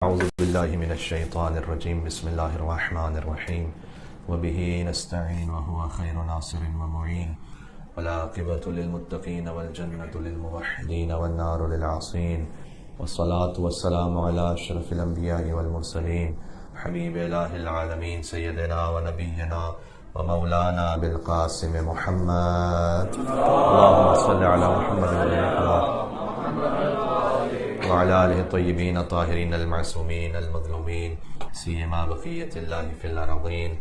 أعوذ بالله من الشيطان الرجيم. بسم الله الرحمن الرحيم. وبه نستعين وهو خير ناصر ومعين، والعاقبة للمتقين والجنة للموحدين والنار للعاصين، والصلاة والسلام على أشرف الأنبياء والمرسلين حبيب إله العالمين سيدنا ونبينا ومولانا بالقاسم محمد. اللهم صل على محمد وعلى آله الطيبين الطاهرين المعصومين المظلومين سيما بقية الله في الأرضين.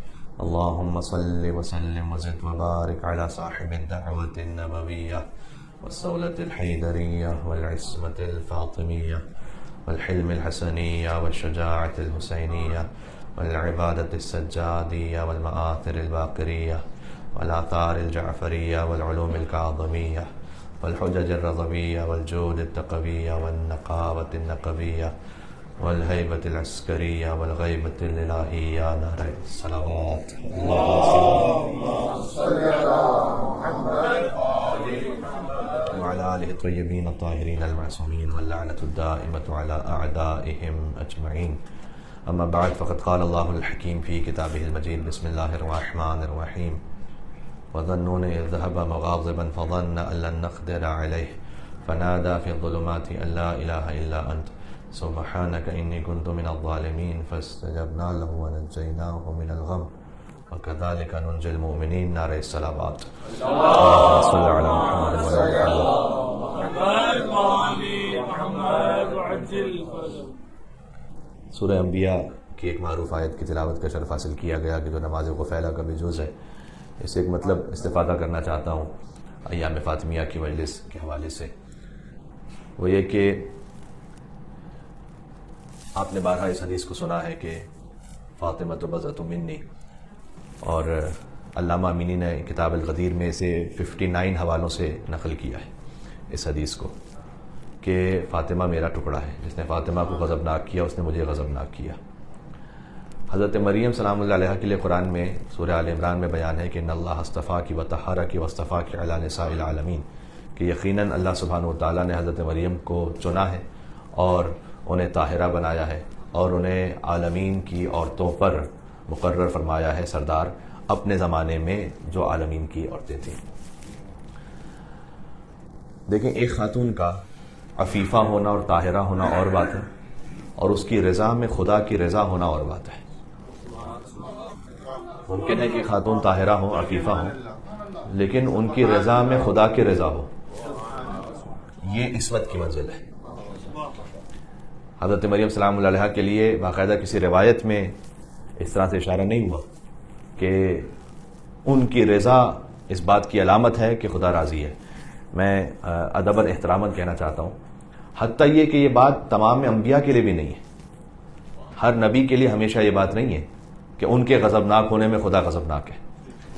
اللهم صل وسلم وزد وبارك على صاحب الدعوة النبوية والصولة الحيدرية والعصمة الفاطمية والحلم الحسنية والشجاعة الحسينية والعبادة السجادية والمآثر الباقرية والآثار الجعفرية والعلوم الكاظمية والحجج الرضوية والجود التقوية والنقاوة النقوية والهيبة العسكرية والغيبة الإلهية. نعرہ الصلوات. اللهم صل على محمد وعلى آله الطيبين الطاهرين المعصومين واللعنة الدائمة على أعدائهم أجمعين. أما بعد، فقد قال الله الحكيم في كتابه المجيد. بسم الله الرحمن الرحيم. وظنون إذ ذهب مغاضبا فظن أن لن نقدر عليه فنادى في الظلمات أن لا إله إلا أنت سبحانك إني كنت من الظالمين فاستجبنا له ونجيناه من الغم وكذلك ننجي المؤمنين. نعرہ الصلوات. اللهم صل على محمد وعلى آل محمد. سورہ انبیاء کی ایک معروف آیت کی تلاوت کا شرف حاصل کیا گیا کہ جو نماز غفیلہ کا بھی جز ہے. اس سے ایک مطلب استفادہ کرنا چاہتا ہوں ایام فاطمیہ کی مجلس کے حوالے سے. وہ یہ کہ آپ نے بارہا اس حدیث کو سنا ہے کہ فاطمہ تو بضعۃ منی، اور علامہ امینی نے کتاب الغدیر میں اسے 59 حوالوں سے نقل کیا ہے اس حدیث کو کہ فاطمہ میرا ٹکڑا ہے، جس نے فاطمہ کو غضبناک کیا اس نے مجھے غضبناک کیا. حضرت مریم سلام اللہ علیہ کے لیے قرآن میں سورہ آل عمران میں بیان ہے کہ ان اللہ اصطفاک وطہرک واصطفاک علی نساء العالمین، کہ یقیناً اللہ سبحانہ وتعالیٰ نے حضرت مریم کو چنا ہے اور انہیں طاہرہ بنایا ہے اور انہیں عالمین کی عورتوں پر مقرر فرمایا ہے سردار، اپنے زمانے میں جو عالمین کی عورتیں تھیں. دیکھیں، ایک خاتون کا عفیفہ ہونا اور طاہرہ ہونا اور بات ہے، اور اس کی رضا میں خدا کی رضا ہونا اور بات ہے. ممکن ہے کہ خاتون طاہرہ ہوں، عفیفہ ہوں، لیکن ان کی رضا میں خدا کی رضا ہو، یہ عصمت کی منزل ہے. حضرت مریم سلام اللہ علیہ کے لیے باقاعدہ کسی روایت میں اس طرح سے اشارہ نہیں ہوا کہ ان کی رضا اس بات کی علامت ہے کہ خدا راضی ہے. میں ادب احتراماً کہنا چاہتا ہوں، حتیٰ یہ کہ یہ بات تمام انبیاء کے لیے بھی نہیں ہے. ہر نبی کے لیے ہمیشہ یہ بات نہیں ہے کہ ان کے غضبناک ہونے میں خدا غضبناک ہے.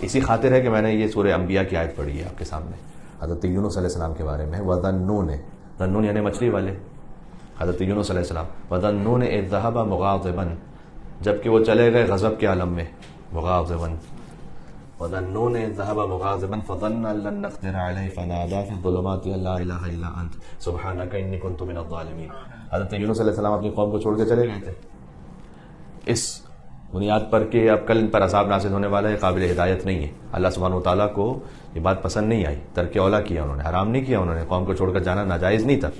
اسی خاطر ہے کہ میں نے یہ سورہ انبیاء کی آیت پڑھی ہے آپ کے سامنے حضرت یونس علیہ السلام کے بارے میں. وَذَنُّونَ، ذنون یعنی مچھلی والے، حضرت یونس علیہ السلام. وَذَنُّونَ إِذْ ذَهَبَ مُغَاضِبًا، جبکہ وہ چلے گئے غضب کے عالم میں. مغاضبًا، وَذَنُّونَ إِذْ ذَهَبَ مُغَاضِبًا فَظَنَّ أَن لَّن نَّقْدِرَ عَلَيْهِ فَنَادَىٰ فِي الظُّلُمَاتِ أَن لَّا إِلَٰهَ إِلَّا أَنتَ سُبْحَانَكَ إِنِّي كُنتُ مِنَ الظَّالِمِينَ. حضرت یونس علیہ السلام اپنی قوم کو چھوڑ کے چلے گئے تھے اس بنیاد پر کہ اب کل ان پر عذاب نازل ہونے والا ہے، قابل ہدایت نہیں ہے. اللہ سبحانہ وتعالیٰ کو یہ بات پسند نہیں آئی، ترک اولا کیا انہوں نے، حرام نہیں کیا انہوں نے، قوم کو چھوڑ کر جانا ناجائز نہیں تھا،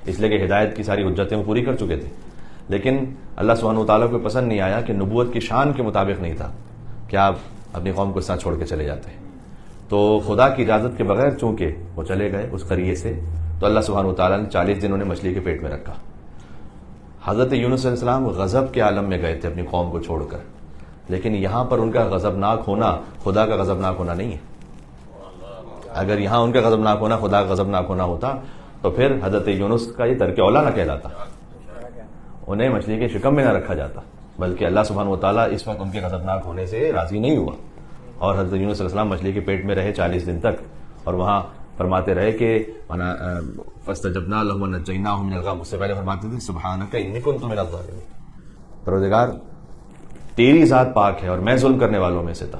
اس لیے کہ ہدایت کی ساری حجتیں وہ پوری کر چکے تھے. لیکن اللہ سبحانہ وتعالیٰ کو پسند نہیں آیا کہ نبوت کی شان کے مطابق نہیں تھا کہ آپ اپنی قوم کو اس طرح چھوڑ کے چلے جاتے ہیں. تو خدا کی اجازت کے بغیر چونکہ وہ چلے گئے اس قریے سے، تو اللہ سبحانہ وتعالیٰ نے 40 دن انہیں مچھلی کے پیٹ میں رکھا. حضرت یونس علیہ السلام غضب کے عالم میں گئے تھے اپنی قوم کو چھوڑ کر، لیکن یہاں پر ان کا غضبناک ہونا خدا کا غضبناک ہونا نہیں ہے. اگر یہاں ان کا غضبناک ہونا خدا کا غضبناک ہونا ہوتا تو پھر حضرت یونس کا یہ ترک اولا نہ کہلاتا، انہیں مچھلی کے شکم میں نہ رکھا جاتا، بلکہ اللہ سبحانہ وتعالیٰ اس وقت ان کے غضبناک ہونے سے راضی نہیں ہوا. اور حضرت یونس علیہ السلام مچھلی کے پیٹ میں رہے 40 دن تک، اور وہاں فرماتے رہے کہ فاستجبنا له ونجيناه من الغم. اس سے پہلے فرماتے تھے سبحانک انی کنت من الظالمین، پروردگار تیری ذات پاک ہے اور میں ظلم کرنے والوں میں سے تھا.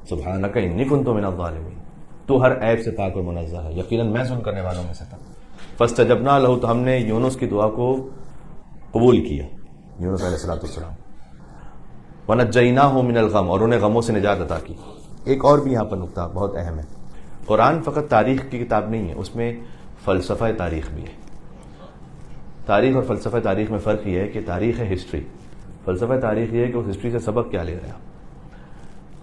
سبحانک انی کنت من الظالمین، تو ہر عیب سے پاک و منزہ ہے، یقیناً میں ظلم کرنے والوں میں سے تھا. فاستجبنا لہ، تو ہم نے یونس کی دعا کو قبول کیا یونس علیہ الصلوۃ والسلام. وَنَجَّيْنَاهُ مِنَ الْغَمِّ، اور انہیں غموں سے نجات عطا کی. ایک اور بھی یہاں پر نقطہ بہت اہم ہے، قرآن فقط تاریخ کی کتاب نہیں ہے، اس میں فلسفہ تاریخ بھی ہے. تاریخ اور فلسفہ تاریخ میں فرق یہ ہے کہ تاریخ ہے ہسٹری، فلسفہ تاریخ یہ ہے کہ اس ہسٹری سے سبق کیا لے رہے ہیں آپ.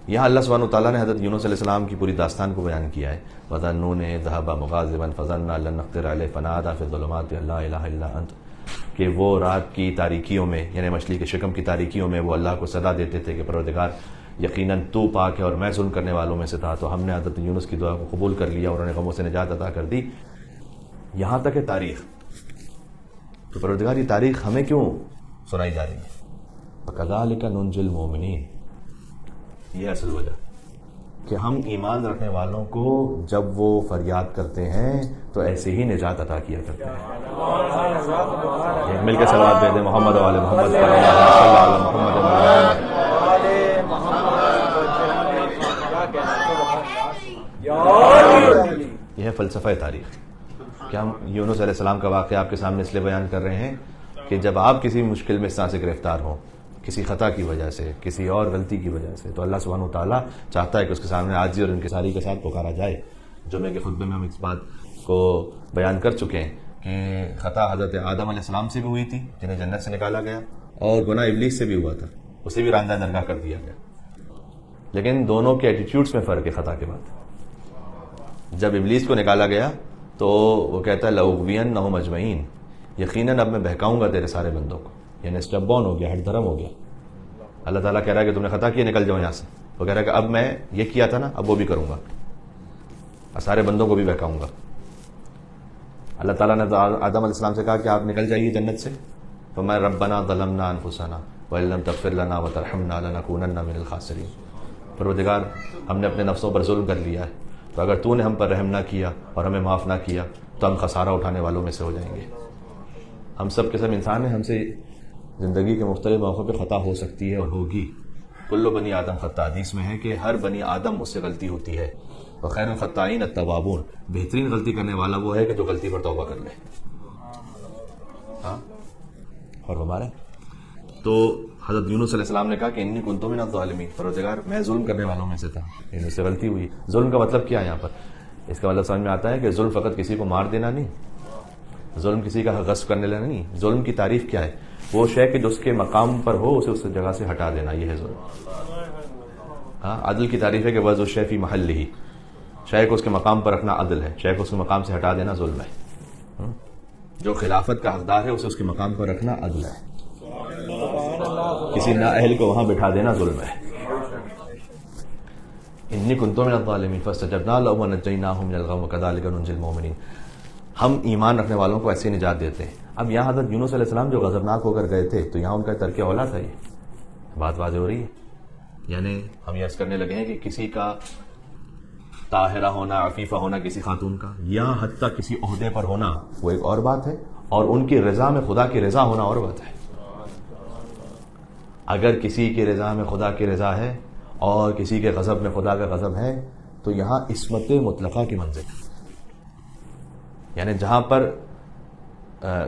یہاں اللہ سبحانہ وتعالیٰ نے حضرت یونس علیہ السلام کی پوری داستان کو بیان کیا ہے. وَظَنُّونِ ذَهَبَ مُغَاضِبًا فَظَنَّ أَن لَّن نَّقْدِرَ عَلَيْهِ فَنَادَىٰ فِي الظُّلُمَاتِ أَن لَّا إِلَٰهَ إِلَّا أَنتَ، کہ وہ رات کی تاریکیوں میں، یعنی مچھلی کے شکم کی تاریکیوں میں وہ اللہ کو صدا دیتے تھے کہ پروردگار یقیناً تو پاک ہے اور میں ظلم کرنے والوں میں سے تھا. تو ہم نے حضرت یونس کی دعا کو قبول کر لیا اور انہیں غموں سے نجات عطا کر دی. یہاں تک ہے تاریخ. تو پروردگار یہ تاریخ ہمیں کیوں سنائی جا رہی ہے؟ وَكَذَٰلِكَ نُنجِي الْمُؤْمِنِينَ، یہ اصل وجہ کہ ہم ایمان رکھنے والوں کو جب وہ فریاد کرتے ہیں تو ایسے ہی نجات عطا کیا کرتے ہیں. ایک مل کے صلوات دے دیں محمد وعلی محمد صلی اللہ علیہ محمد. یہ ہے فلسفہ تاریخ کہ ہم یونس علیہ السلام کا واقعہ آپ کے سامنے اس لیے بیان کر رہے ہیں کہ جب آپ کسی مشکل میں اس طرح سے گرفتار ہوں، کسی خطا کی وجہ سے، کسی اور غلطی کی وجہ سے، تو اللہ سبحانہ وتعالیٰ چاہتا ہے کہ اس کے سامنے عاجزی اور انکساری کے ساتھ پکارا جائے. جمعے کے خطبے میں ہم اس بات کو بیان کر چکے ہیں کہ خطا حضرت آدم علیہ السلام سے بھی ہوئی تھی جنہیں جنت سے نکالا گیا، اور گناہ ابلیس سے بھی ہوا تھا، اسے بھی راندہ درگاہ کر دیا گیا. لیکن دونوں کے ایٹیٹیوڈز میں فرق ہے. خطا کے بعد جب ابلیس کو نکالا گیا تو وہ کہتا ہے لَأُغْوِيَنَّهُمْ أَجْمَعِينَ، یقیناً اب میں بہکاؤں گا تیرے سارے بندوں کو. یعنی اسٹیپ بون ہو گیا، ہٹ دھرم ہو گیا. اللہ تعالیٰ کہہ رہا ہے کہ تم نے خطا کیا، نکل جاؤ یہاں سے. وہ کہہ رہا ہے کہ اب میں یہ کیا تھا نا، اب وہ بھی کروں گا، سارے بندوں کو بھی بہکاؤں گا. اللہ تعالیٰ نے آدم علیہ السلام سے کہا کہ آپ نکل جائیے جنت سے. فَمَا رَبَّنَا ظَلَمْنَا أَنفُسَنَا وَإِن لَّمْ تَغْفِرْ لَنَا وَتَرْحَمْنَا لَنَكُونَنَّ مِنَ الْخَاسِرِينَ. پروردگار ہم نے اپنے نفسوں پر ظلم کر لیا ہے، تو اگر تو نے ہم پر رحم نہ کیا اور ہمیں معاف نہ کیا تو ہم خسارہ اٹھانے والوں میں سے ہو جائیں گے. ہم سب کے سب انسان ہیں، ہم سے زندگی کے مختلف موقعوں پہ خطا ہو سکتی ہے اور ہوگی. کل بنی آدم خطا، حدیث میں ہے کہ ہر بنی آدم اس سے غلطی ہوتی ہے. وخیر الخطائین التوابون، بہترین غلطی کرنے والا وہ ہے کہ جو غلطی پر توبہ کر لے. ہاں، اور ہمارے تو حضرت یونس علیہ السلام نے کہا کہ انی کنت من الظالمین، پروردگار میں ظلم کرنے والوں میں سے تھا، ان سے غلطی ہوئی. ظلم کا مطلب کیا ہے یہاں پر؟ اس کا مطلب سمجھ میں آتا ہے کہ ظلم فقط کسی کو مار دینا نہیں، ظلم کسی کا غصب کرنے لینا نہیں. ظلم کی تعریف کیا ہے؟ وہ شے کہ جو اس کے مقام پر ہو اسے اس جگہ سے ہٹا دینا، یہ ہے ظلم. ہاں، عدل کی تعریف ہے کہ وضع الشیء فی محلہ، شے کو اس کے مقام پر رکھنا عدل ہے، شے کو اس کے مقام سے ہٹا دینا ظلم ہے. جو خلافت کا حقدار ہے اسے اس کے مقام پر رکھنا عدل ہے، کسی نااہل کو وہاں بٹھا دینا ظلم ہے. انی کنت من الظالمین فاستجبنا لہ ونجیناہ من الغم وکذلک ننجی المؤمنین. ہم ایمان رکھنے والوں کو ایسے نجات دیتے ہیں. اب یہاں حضرت یونس علیہ السلام جو غضبناک ہو کر گئے تھے تو یہاں ان کا ترک اولا تھا. یہ بات واضح ہو رہی ہے. یعنی ہم یہ عرض کرنے لگے ہیں کہ کسی کا طاہرہ ہونا، عفیفہ ہونا کسی خاتون کا، یا حتیٰ کسی عہدے پر ہونا، وہ ایک اور بات ہے، اور ان کی رضا میں خدا کی رضا ہونا اور بات ہے. اگر کسی کی رضا میں خدا کی رضا ہے اور کسی کے غضب میں خدا کا غضب ہے تو یہاں عصمت مطلقہ کی منزل ہے. یعنی جہاں پر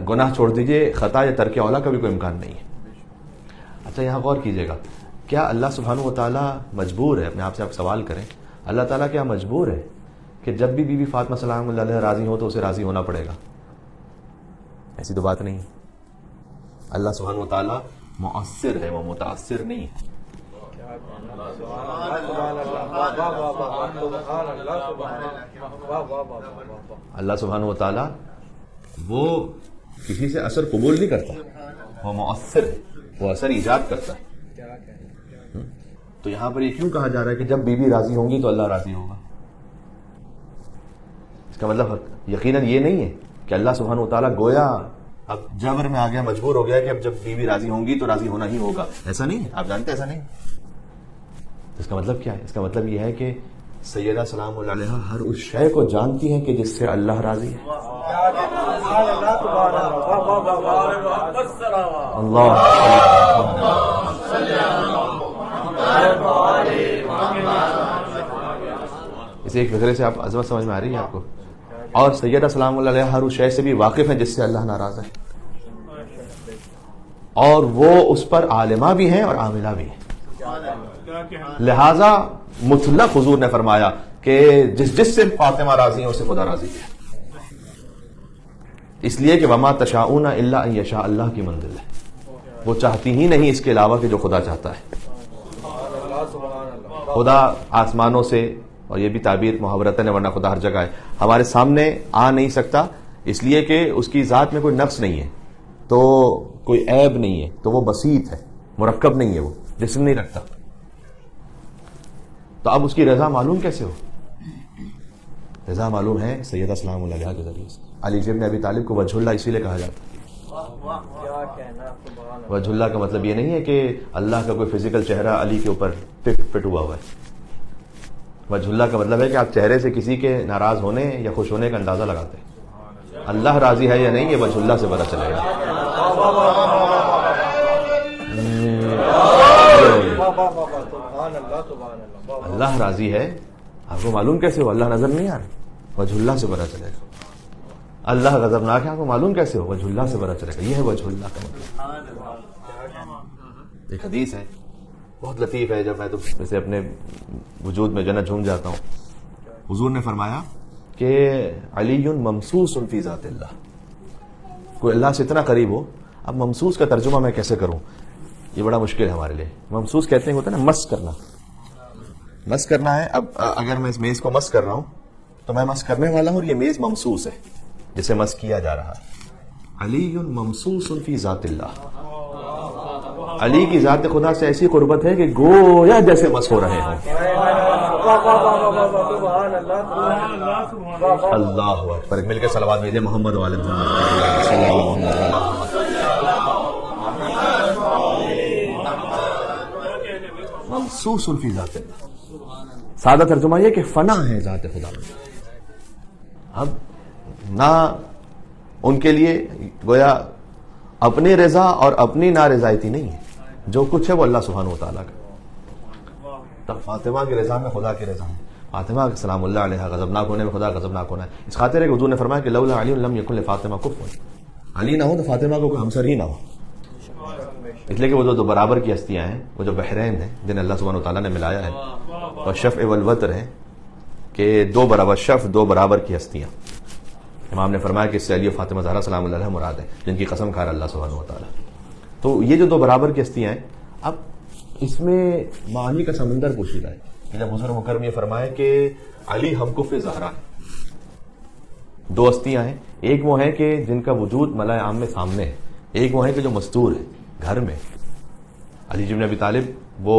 گناہ چھوڑ دیجئے، خطا یا ترک اولا کا بھی کوئی امکان نہیں ہے. اچھا، یہاں غور کیجئے گا، کیا اللہ سبحانہ و تعالیٰ مجبور ہے؟ اپنے آپ سے آپ سوال کریں، اللہ تعالیٰ کیا مجبور ہے کہ جب بھی بی بی فاطمہ سلام اللہ علیہ راضی ہو تو اسے راضی ہونا پڑے گا؟ ایسی تو بات نہیں. اللہ سبحانہ و تعالیٰ مؤثر ہے، وہ متاثر نہیں ہے. اللہ سبحانہ و تعالیٰ وہ کسی سے اثر قبول نہیں کرتا، وہ مؤثر ہے، وہ اثر ایجاد کرتا ہے. تو یہاں پر یہ کیوں کہا جا رہا ہے کہ جب بیوی راضی ہوں گی تو اللہ راضی ہوگا؟ اس کا مطلب یقیناً یہ نہیں ہے کہ اللہ سبحانہ و تعالیٰ گویا اب جبر میں آ گیا، مجبور ہو گیا کہ اب جب بیوی راضی ہوں گی تو راضی ہونا ہی ہوگا. ایسا نہیں ہے، آپ جانتے ایسا نہیں. اس کا مطلب کیا ہے؟ اس کا مطلب یہ ہے کہ سیدہ سلام اللہ علیہا ہر اس شے کو جانتی ہیں کہ جس سے اللہ راضی ہے. اللہ اسے ایک فکرے سے آپ عظمت سمجھ میں آ رہی ہے آپ کو. اور سیدہ سلام اللہ علیہ ہر اس شے سے بھی واقف ہیں جس سے اللہ ناراض ہے. اور وہ اس پر عالمہ بھی ہیں اور عاملہ بھی ہیں. لہذا مطلق حضور نے فرمایا کہ جس سے فاطمہ راضی ہیں اس سے خدا راضی ہے. اس لیے کہ وما تشاؤون الا ان یشاء اللہ کی منزل ہے. وہ چاہتی ہی نہیں اس کے علاوہ کہ جو خدا چاہتا ہے. خدا آسمانوں سے، اور یہ بھی تعبیر محاورتن ہے ورنہ خدا ہر جگہ ہے، ہمارے سامنے آ نہیں سکتا اس لیے کہ اس کی ذات میں کوئی نقص نہیں ہے، تو کوئی عیب نہیں ہے، تو وہ بسیط ہے، مرکب نہیں ہے، وہ جسم نہیں رکھتا. تو اب اس کی رضا معلوم کیسے ہو؟ رضا معلوم ہے سیدہ سلام اللہ علیہا کے ذریعے سے. علی ابن ابی طالب کو وجہ اللہ اسی لیے کہا جاتا ہے. وجہ اللہ کا مطلب یہ نہیں ہے کہ اللہ کا کوئی فزیکل چہرہ علی کے اوپر فٹ ہوا ہوا ہے. وجہ اللہ کا مطلب ہے کہ آپ چہرے سے کسی کے ناراض ہونے یا خوش ہونے کا اندازہ لگاتے ہیں. اللہ راضی ہے یا نہیں یہ وجہ اللہ سے پتہ چلے گا. اللہ راضی ہے آپ کو معلوم کیسے ہو؟ اللہ نظر نہیں آ رہا، وجہ اللہ سے پتہ چلے گا. اللہ غضبناک ہے آپ کو معلوم کیسے ہو؟ وجہ اللہ سے پتہ چلے گا. یہ ہے وجہ اللہ کا مطلب. ایک حدیث ہے بہت لطیف ہے، جب میں تو ویسے اپنے وجود میں جنت جھوم جاتا ہوں. حضور نے فرمایا کہ علی ممسوس فی ذات اللہ. کوئی اللہ سے اتنا قریب ہو. اب ممسوس کا ترجمہ میں کیسے کروں؟ یہ بڑا مشکل ہے ہمارے لیے. ممسوس کہتے ہیں ہوتا ہے نا مس کرنا. مس کرنا ہے. اب اگر میں اس میز کو مس کر رہا ہوں تو میں مس کرنے والا ہوں اور یہ میز ممسوس ہے جسے مس کیا جا رہا ہے. علی ممسوس فی ذات اللہ. علی کی ذات خدا سے ایسی قربت ہے کہ گویا جیسے مس ہو رہے ہوں. اللہ اکبر. مل کے صلوات بھیجیں محمد و آل محمد. ممسوس فی ذات اللہ. سادہ ترجمہ یہ کہ فنا ہے ذات خدا میں. اب نہ ان کے لیے گویا اپنی رضا اور اپنی نارضایتی نہیں ہے، جو کچھ ہے وہ اللہ سبحانہ و تعالیٰ کا. تب فاطمہ کی رضا میں خدا کی رضا ہے. فاطمہ سلام اللہ علیہ غضبناک ہونے میں خدا غضبناک ہونا ہے. اس خاطر ہے کہ حضور نے فرمایا کہ لولا علی لم یکن لفاطمہ کفوا. علی نہ ہو تو فاطمہ کو کوئی ہمسر ہی نہ ہو. اس لیے کہ وہ جو دو برابر کی ہستیاں ہیں، وہ جو بحرین ہیں جنہیں اللہ سبحانہ و تعالیٰ نے ملایا ہے، اور شفع والوتر ہے کہ دو برابر شف، دو برابر کی ہستیاں. امام نے فرمایا کہ اس سے علی و فاطمہ زہرا سلام اللہ علیہ مراد ہے، جن کی قسم کھا رہا اللہ سبحانہ و تعالیٰ. تو یہ جو دو برابر کی ہستیاں ہیں، اب اس میں معانی کا سمندر پوشیدہ ہے کہ جب حضور مکرم یہ فرمائے کہ علی ہم کف زہرا ہے. دو ہستیاں ہیں، ایک وہ ہیں کہ جن کا وجود ملائے عام میں سامنے ہے، ایک وہ ہیں کہ جو مستور ہے گھر میں. علی ابن ابی طالب وہ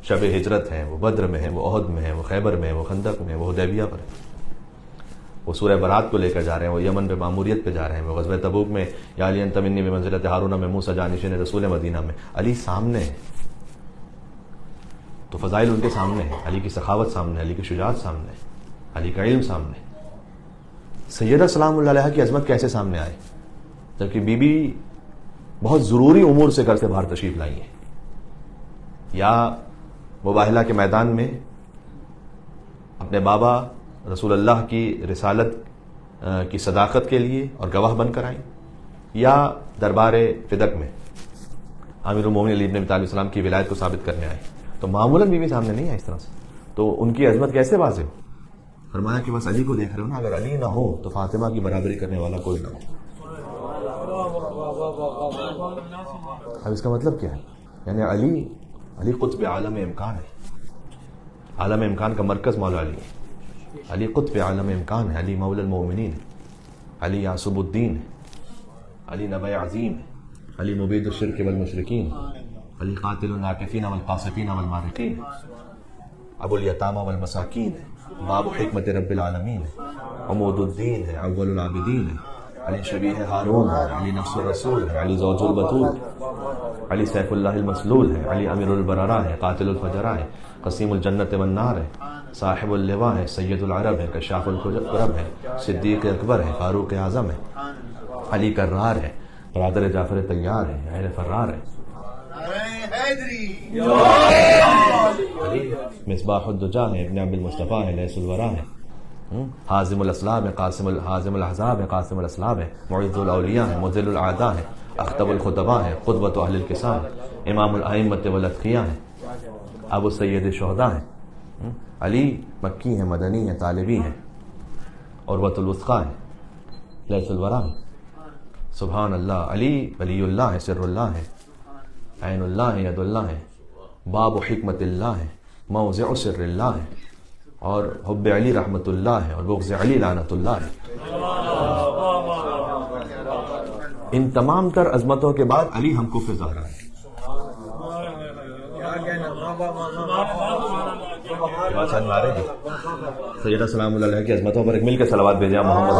شب ہجرت ہیں، وہ بدر میں ہیں، وہ احد میں ہیں، وہ خیبر میں ہیں، وہ خندق میں ہیں، وہ حدیبیہ پر ہیں. وہ سورہ برات کو لے کر جا رہے ہیں، وہ یمن پہ ماموریت پہ جا رہے ہیں، وہ غزوہ تبوک میں یا علی انت منی بمنزلۃ ہارون میں موسیٰ جانشین رسول مدینہ میں. علی سامنے ہے تو فضائل ان کے سامنے ہیں. علی کی سخاوت سامنے، علی کی شجاعت سامنے، علی کا علم سامنے. سیدہ سلام اللہ علیہا کی عظمت کیسے سامنے آئے جبکہ بی بی بہت ضروری امور سے گھر سے باہر تشریف لائی ہیں. یا مباہلہ کے میدان میں اپنے بابا رسول اللہ کی رسالت کی صداقت کے لیے اور گواہ بن کر آئیں، یا دربار فدق میں امیر المومنین علی بن ابی طالب السلام کی ولایت کو ثابت کرنے آئے. تو معمولاً بیوی سامنے نہیں ہے اس طرح سے. تو ان کی عظمت کیسے واضح ہو؟ فرمایا کہ بس علی کو دیکھ رہے ہو نا، اگر علی نہ ہو تو فاطمہ کی برابری کرنے والا کوئی نہ ہو. اب اس کا مطلب کیا ہے؟ یعنی علی قطب عالم امکان ہے. عالم امکان کا مرکز مولا علی ہے. علی قطب عالم امکان ہے. علی مولا المؤمنین ہے. علی یعصب الدین ہے. علی نبی عظیم ہے. علی مبید الشرک والمشرکین ہے. علی قاتل الناکفین والقاسفین والمارقین ہے. ابو الیتامى والمساکین ہے. باب حکمت رب العالمین ہے. عمود الدین ہے. اول العابدین ہے. علی شبیہ ہارون ہے. علی نفس الرسول ہے. علی زوج البتول ہے. علی سیف اللہ المسلول ہے. علی امیر البررا ہے. قاتل الفجرا ہے. قسیم الجنت والنار ہے. صاحب اللواء ہے. سید العرب ہے. کشاف الکرب ہے. صدیق اکبر ہے. فاروق اعظم ہے. علی کرار ہے. برادر جعفر طیار ہے. اہل فرار ہے. علی مصباح الدجا ہے. ابن عبد المصطفیٰ ہے. لیث الورا ہے. حازم الاسلام ہے. حازم الاحزاب ہے. قاسم الاسلام ہے. معز الاولیاء ہے. مذل الاعداء ہے. اخطب الخطباء ہیں، قدوۃ اہل الکساء ہیں، امام الائمۃ والاتقیاء ہیں، ابو سید شہداء ہیں، علی مکی ہیں، مدنی ہیں، طالبی ہیں، عروۃ الوثقیٰ ہیں، لیث الورا ہیں، سبحان اللہ، علی ولی اللہ ہے، سر اللہ ہے، عین اللہ ہے، ید اللہ ہے، باب حکمت اللہ ہے، موضع سر اللہ ہے، اور حب علی رحمت اللہ ہے، اور بغض علی لعنت اللہ ہے۔ ان تمام تر عظمتوں کے بعد علی ہم کو زہرا ہے۔ سیدہ سلام اللہ علیہ کی عظمتوں پر ایک مل کے صلوات بھیجیں محمد۔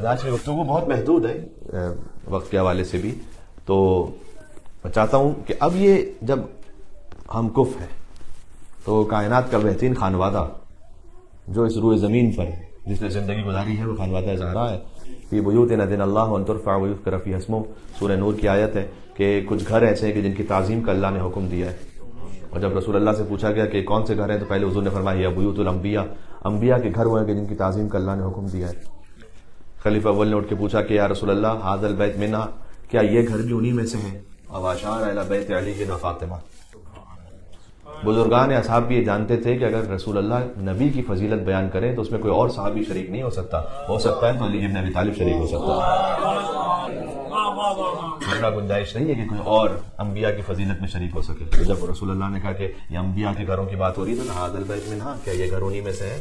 آج کی گفتگو بہت محدود ہے وقت کے حوالے سے بھی، تو میں چاہتا ہوں کہ اب یہ جب ہم کف ہے تو کائنات کا بہترین خانوادہ جو اس روئے زمین پر جس نے زندگی گزاری ہے وہ خانوادہ زہرا ہے۔ فی بیوت اذن اللہ ان ترفع ویذکر فیہا اسمہ، سورہ نور کی آیت ہے کہ کچھ گھر ایسے ہیں کہ جن کی تعظیم کا اللہ نے حکم دیا ہے، اور جب رسول اللہ سے پوچھا گیا کہ کون سے گھر ہیں تو پہلے حضور نے فرمایا یا بیوت الانبیاء، انبیاء کے گھر وہ ہیں کہ جن کی تعظیم کا اللہ نے حکم دیا ہے۔ خلیفہ اول نے اٹھ کے پوچھا کہ یا رسول اللہ ھذا البیت منا، کیا یہ گھر بھی انہی میں سے ہیں؟ اب اشار الی بیت علی و فاطمہ۔ بزرگان اصحاب بھی یہ جانتے تھے کہ اگر رسول اللہ نبی کی فضیلت بیان کریں تو اس میں کوئی اور صحابی شریک نہیں ہو سکتا ہے تو علی بن ابی طالب شریک ہو سکتا ہے، ورنہ گنجائش نہیں ہے کہ کوئی اور انبیاء کی فضیلت میں شریک ہو سکے۔ تو جب رسول اللہ نے کہا کہ یہ انبیاء کے گھروں کی بات ہو رہی تو ھذا البیت منہا، کیا یہ گھر انہی میں سے ہے؟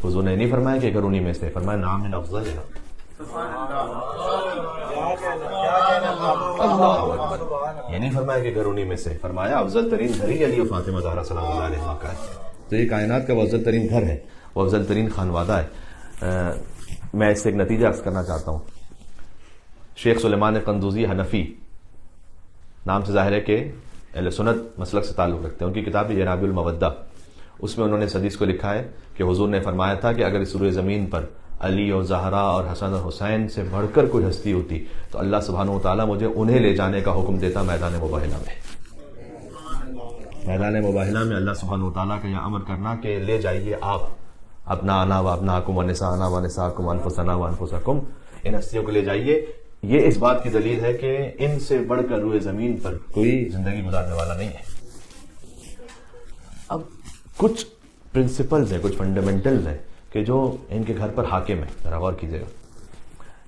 حضور نے نہیں فرمایا کہ گھر انہی میں سے، فرمایا نام من افضل ہے۔ یہ نہیں فرمایا کہ گھر انہی میں سے، فرمایا افضل ترین گھر ہی علی و فاطمہ زہرا سلام اللہ علیہ کا ہے۔ تو یہ کائنات کا وہ افضل ترین گھر ہے، وہ افضل ترین خانوادہ ہے۔ میں اس سے ایک نتیجہ عرض کرنا چاہتا ہوں۔ شیخ سلیمان قندوزی حنفی نام سے ظاہر ہے کہ اہل سنت مسلک سے تعلق رکھتے ہیں، ان کی کتاب ہے جناب المودہ، اس میں انہوں نے اس حدیث کو لکھا ہے کہ حضور نے فرمایا تھا کہ اگر اس روئے زمین پر علی اور زہرا اور حسن اور حسین سے بڑھ کر کوئی ہستی ہوتی تو اللہ سبحانہ و تعالیٰ مجھے انہیں لے جانے کا حکم دیتا میدان مباہلہ میں۔ میدان مباہلہ میں اللہ سبحانہ و تعالیٰ کا یہ امر کرنا کہ لے جائیے آپ اپنا انا و ابناکم و نساءنا و نساءکم انفسنا و انفسکم، ان ہستیوں کو لے جائیے۔ یہ اس بات کی دلیل ہے کہ ان سے بڑھ کر روئے زمین پر کوئی زندگی گزارنے والا نہیں ہے۔ اب کچھ پرنسپلز ہیں، کچھ فنڈامنٹلز ہیں کہ جو ان کے گھر پر حاکم ہیں، ذرا غور کیجیے گا،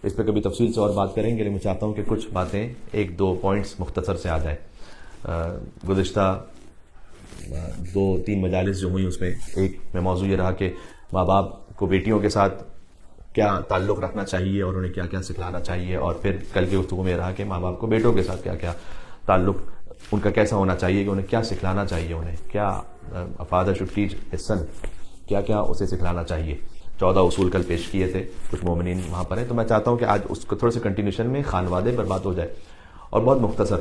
اس پہ کبھی تفصیل سے اور بات کریں گے، لیکن میں چاہتا ہوں کہ کچھ باتیں ایک دو پوائنٹس مختصر سے آ جائیں۔ گزشتہ 2-3 مجالس جو ہوئی اس میں ایک میں موضوع یہ رہا کہ ماں باپ کو بیٹیوں کے ساتھ کیا تعلق رکھنا چاہیے اور انہیں کیا کیا سکھلانا چاہیے، اور پھر کل کی گفتگو میں یہ رہا کہ ماں باپ کو بیٹوں کے ساتھ کیا کیا تعلق ان کا کیسا ہونا چاہیے، کہ انہیں کیا سکھلانا چاہیے، انہیں کیا father should teach his son, کیا کیا اسے سکھلانا چاہیے۔ 14 اصول کل پیش کیے تھے، کچھ مومنین وہاں پر ہیں، تو میں چاہتا ہوں کہ آج اس کو تھوڑے سے کنٹینیوشن میں خانوادے پر بات ہو جائے، اور بہت مختصر۔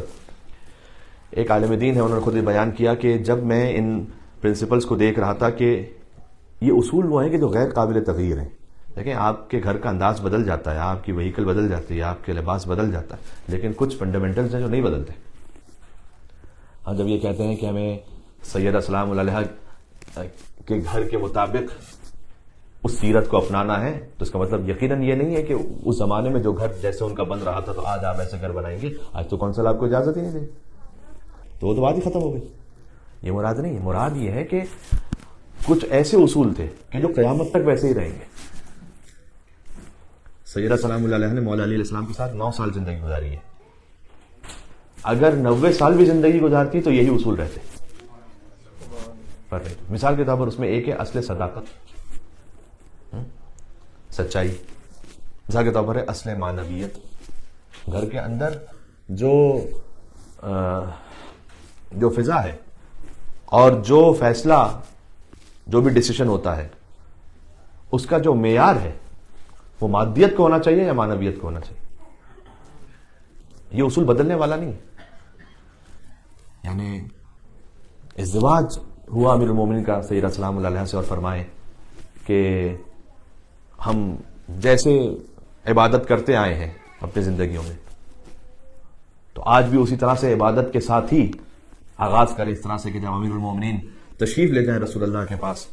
ایک عالم دین ہے، انہوں نے خود ہی بیان کیا کہ جب میں ان پرنسپلز کو دیکھ رہا تھا کہ یہ اصول وہ ہیں کہ جو غیر قابل تغیر ہیں۔ دیکھیں آپ کے گھر کا انداز بدل جاتا ہے، آپ کی وہیکل بدل جاتی ہے، آپ کے لباس بدل جاتا ہے، لیکن کچھ فنڈامنٹلز ہیں جو نہیں بدلتے۔ ہاں جب یہ کہتے ہیں کہ ہمیں سیدہ سلام اللہ علیہ کے گھر کے مطابق اس سیرت کو اپنانا ہے تو اس کا مطلب یقیناً یہ نہیں ہے کہ اس زمانے میں جو گھر جیسے ان کا بن رہا تھا تو آج آپ ایسے گھر بنائیں گے۔ آج تو کونسل آپ کو اجازت ہی نہیں دے، تو وہ تو بات ہی ختم ہو گئی۔ یہ مراد نہیں ہے، مراد یہ ہے کہ کچھ ایسے اصول تھے کہ جو قیامت تک ویسے ہی رہیں گے۔ سیدہ سلام اللہ علیہ نے مولا علی علیہ السلام کے ساتھ 9 سال زندگی گزاری ہے، اگر 90 سال بھی زندگی گزارتی تو یہی اصول رہتے۔ مثال کے طور پر اس میں ایک ہے اصل صداقت، سچائی، مثال کے طور پر ہے اصل معنویت، گھر کے اندر جو فضا ہے اور جو فیصلہ جو بھی ڈیسیشن ہوتا ہے اس کا جو معیار ہے وہ مادیت کو ہونا چاہیے یا معنویت کو ہونا چاہیے۔ یہ اصول بدلنے والا نہیں ہے۔ یعنی ازدواج ہوا امیر المومنین کا سیدہ سلام اللہ علیہ سے، اور فرمائے کہ ہم جیسے عبادت کرتے آئے ہیں اپنی زندگیوں میں تو آج بھی اسی طرح سے عبادت کے ساتھ ہی آغاز کریں، اس طرح سے کہ جب امیر المومنین تشریف لے جائیں رسول اللہ کے پاس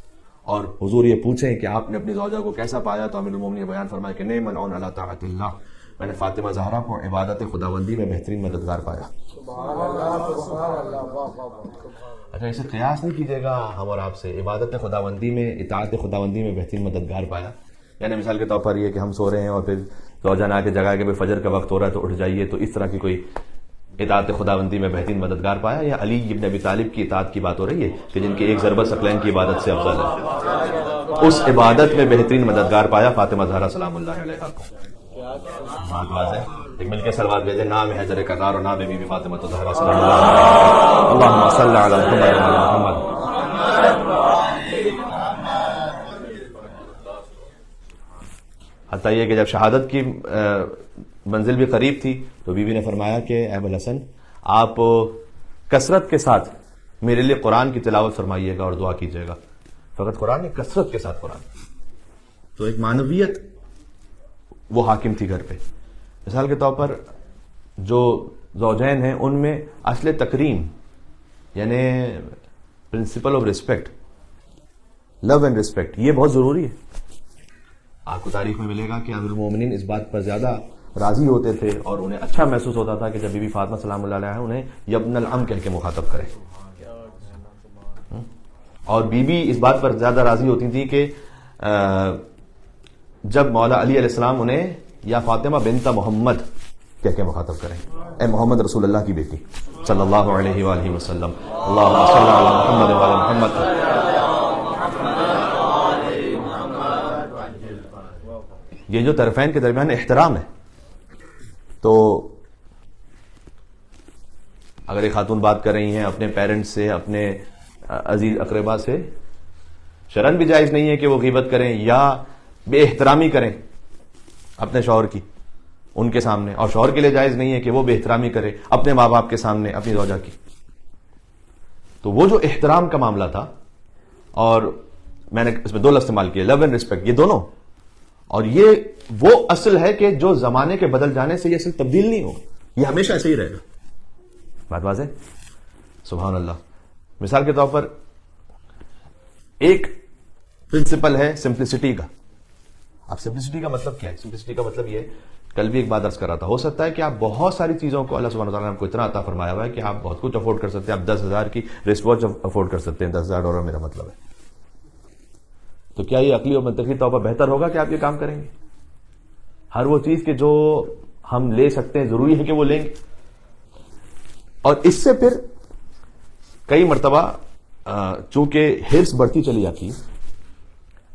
اور حضور یہ پوچھیں کہ آپ نے اپنی زوجہ کو کیسا پایا، تو امیر المومنین بیان فرمایا کہ نعم العون علی طاعت اللہ، میں نے فاطمہ زہرا کو عبادت خداوندی میں بہترین مددگار پایا۔ اچھا، اسے قیاس نہیں کیجیے گا ہم اور آپ سے، عبادت خداوندی میں، اطاعت خداوندی میں بہترین مددگار پایا، یعنی مثال کے طور پر یہ کہ ہم سو رہے ہیں اور پھر زوجہ نے آ کے جگہ کہ فجر کا وقت ہو رہا ہے تو اٹھ جائیے، تو اس طرح کی کوئی اطاعت خداوندی میں بہترین مددگار پایا، یا علی ابن ابی طالب کی اطاعت کی بات ہو رہی ہے کہ جن کی ایک ضربت ثقلین کی عبادت سے افضل ہے، اس عبادت میں بہترین مددگار پایا فاطمہ زہرا سلام اللہ علیہا کو۔ بات واضح، ایک مل کے سلوات بھیجے، نام ہے حجر کرار اور نام ہے بی بی فاطمہ زہرا سلام اللہ علیہا، اللہم صلی علی محمد وعلی محمد۔ حتیٰ یہ کہ جب شہادت کی منزل بھی قریب تھی تو بیوی نے فرمایا کہ اے ابو الحسن، آپ کثرت کے ساتھ میرے لیے قرآن کی تلاوت فرمائیے گا اور دعا کیجیے گا، فقط قرآن نہیں، کثرت کے ساتھ قرآن۔ تو ایک معنویت وہ حاکم تھی گھر پہ۔ مثال کے طور پر جو زوجین ہیں ان میں اصل تکریم یعنی principle of respect, love and respect, یہ بہت ضروری ہے۔ آپ کو تاریخ میں ملے گا کہ امیر المومنین اس بات پر زیادہ راضی ہوتے تھے اور انہیں اچھا محسوس ہوتا تھا کہ جب بی بی فاطمہ سلام اللہ علیہا انہیں یبن العم کہہ کے مخاطب کرے، اور بی بی اس بات پر زیادہ راضی ہوتی تھی کہ جب مولا علی علیہ السلام انہیں یا فاطمہ بنت محمد کہہ کے مخاطب کریں، اے محمد رسول اللہ کی بیٹی صلی اللہ علیہ وآلہ وسلم، اللہم صلی علی محمد وعلی محمد۔ یہ جو طرفین کے درمیان احترام ہے، تو اگر ایک خاتون بات کر رہی ہیں اپنے پیرنٹس سے، اپنے عزیز اقربا سے، شرعاً بھی جائز نہیں ہے کہ وہ غیبت کریں یا بے احترامی کریں اپنے شوہر کی ان کے سامنے، اور شوہر کے لیے جائز نہیں ہے کہ وہ بے احترامی کرے اپنے ماں باپ کے سامنے اپنی زوجہ کی۔ تو وہ جو احترام کا معاملہ تھا، اور میں نے اس میں دو لفظ استعمال کیے، لو اینڈ ریسپیکٹ، یہ دونوں، اور یہ وہ اصل ہے کہ جو زمانے کے بدل جانے سے یہ اصل تبدیل نہیں ہو، یہ ہمیشہ ایسے ہی رہے گا۔ بات واضح؟ سبحان اللہ۔ مثال کے طور پر ایک پرنسپل ہے سمپلسٹی کا۔ اب سمپلسٹی کا مطلب کیا ہے؟ سمپلسٹی کا مطلب یہ، کل بھی ایک بات عرض کر رہا تھا، ہو سکتا ہے کہ آپ بہت ساری چیزوں کو اللہ سبحانہ وتعالیٰ نے آپ کو اتنا عطا فرمایا ہوا ہے کہ آپ بہت کچھ افورڈ کر سکتے ہیں، آپ 10,000 کی ریسٹ واچ افورڈ کر سکتے ہیں، $10,000 میرا مطلب ہے، تو کیا یہ عقلی اور منطقی طور پر بہتر ہوگا کہ آپ یہ کام کریں گے؟ ہر وہ چیز کہ جو ہم لے سکتے ہیں ضروری ہے کہ وہ لیں گے؟ اور اس سے پھر کئی مرتبہ چونکہ ہرس بڑھتی چلی جاتی ہے،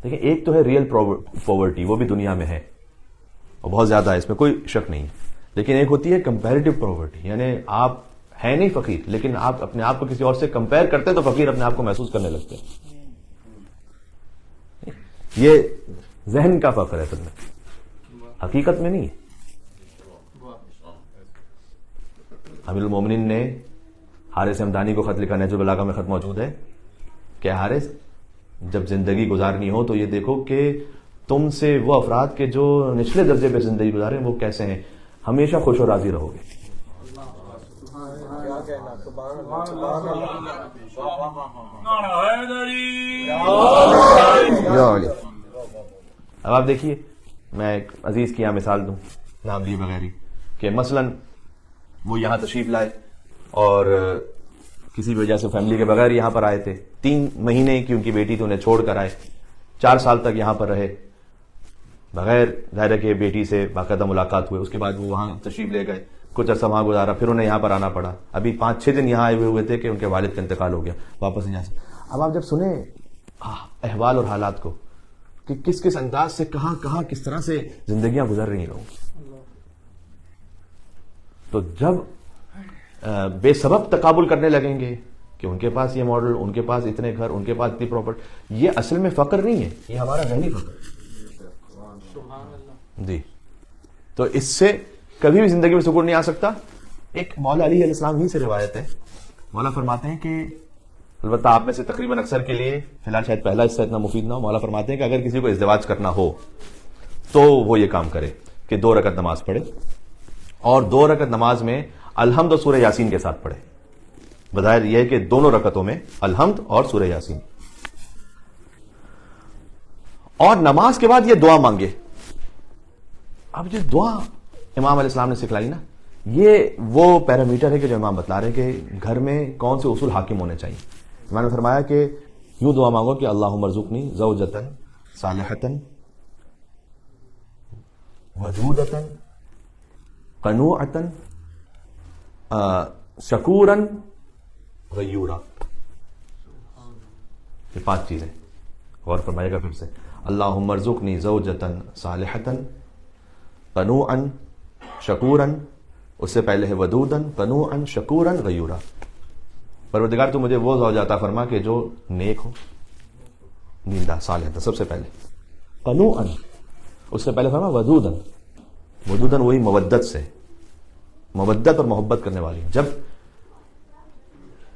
دیکھیں ایک تو ہے ریئل پاورٹی، وہ بھی دنیا میں ہے اور بہت زیادہ ہے، اس میں کوئی شک نہیں ہے، لیکن ایک ہوتی ہے کمپیریٹو پاورٹی، یعنی آپ ہیں نہیں فقیر لیکن آپ اپنے آپ کو کسی اور سے کمپیئر کرتے ہیں تو فقیر اپنے آپ کو محسوس کرنے لگتے ہیں۔ یہ ذہن کا فخر ہے، اصل میں حقیقت میں نہیں ہے۔ امیر المومنین نے حارث ہمدانی کو خط لکھا، نہج البلاغہ میں خط موجود ہے کہ حارث، جب زندگی گزارنی ہو تو یہ دیکھو کہ تم سے وہ افراد کے جو نچلے درجے پہ زندگی گزارے وہ کیسے ہیں، ہمیشہ خوش و راضی رہو گے۔ اب آپ دیکھیے، میں ایک عزیز کی یہاں مثال دوں نام لیے بغیر ہی، کہ مثلاً وہ یہاں تشریف لائے اور کسی وجہ سے فیملی کے بغیر یہاں پر آئے تھے، 3 مہینے کی ان کی بیٹی تھی، انہیں چھوڑ کر آئے، 4 سال تک یہاں پر رہے بغیر ظاہر کے بیٹی سے باقاعدہ ملاقات ہوئے، اس کے بعد وہ وہاں تشریف لے گئے، کچھ عرصہ وہاں گزارا، پھر انہیں یہاں پر آنا پڑا، ابھی 5-6 دن یہاں آئے ہوئے تھے کہ ان کے والد کا انتقال ہو گیا، واپس نہیں جا سکتے۔ اب آپ جب سنیں احوال اور حالات کو کہ کس کس انداز سے کہاں کس طرح سے زندگیاں گزر رہی ہیں لوگوں، تو جب بے سبب تقابل کرنے لگیں گے کہ ان کے پاس یہ ماڈل، ان کے پاس اتنے گھر، ان کے پاس اتنی پراپرٹی، یہ اصل میں فقر نہیں ہے، یہ ہمارا ذہنی فقر ہے جی۔ تو اس سے کبھی بھی زندگی میں سکون نہیں آ سکتا۔ ایک مولا علی علیہ السلام ہی سے روایت ہے، مولا فرماتے ہیں کہ البتہ آپ میں سے تقریباً اکثر کے لیے فی الحال شاید پہلا حصہ اتنا مفید نہ ہو، مولا فرماتے ہیں کہ اگر کسی کو ازدواج کرنا ہو تو وہ یہ کام کرے کہ 2 رکعت نماز پڑھے، اور 2 رکعت نماز میں الحمد اور سورہ یاسین کے ساتھ پڑھے۔ بظاہر یہ ہے کہ دونوں رکعتوں میں الحمد اور سورہ یاسین، اور نماز کے بعد یہ دعا مانگے. اب جو دعا امام علیہ السلام نے سکھلائی نا, یہ وہ پیرامیٹر ہے کہ جو امام بتلا رہے ہیں کہ گھر میں کون سے اصول حاکم ہونے چاہیے. امام نے فرمایا کہ یوں دعا مانگو کہ اللہم ارزقنی زوجۃ صالحۃ ودودۃ قنوعۃ شکورا غیورا. یہ 5 چیزیں غور فرمائے گا پھر سے. اللہم ارزقنی زوجۃ صالحۃ قنوعا شکورا, اس سے پہلے ہے ودودا قنوعا شکورا غیورا. پروردگار تو مجھے وہ زوجہ عطا فرما کہ جو نیک ہو, دیندار, صالح. سب سے پہلے قنوعا, اس سے پہلے فرما ودودا. ودودا وہی مودت سے, مودت اور محبت کرنے والی. جب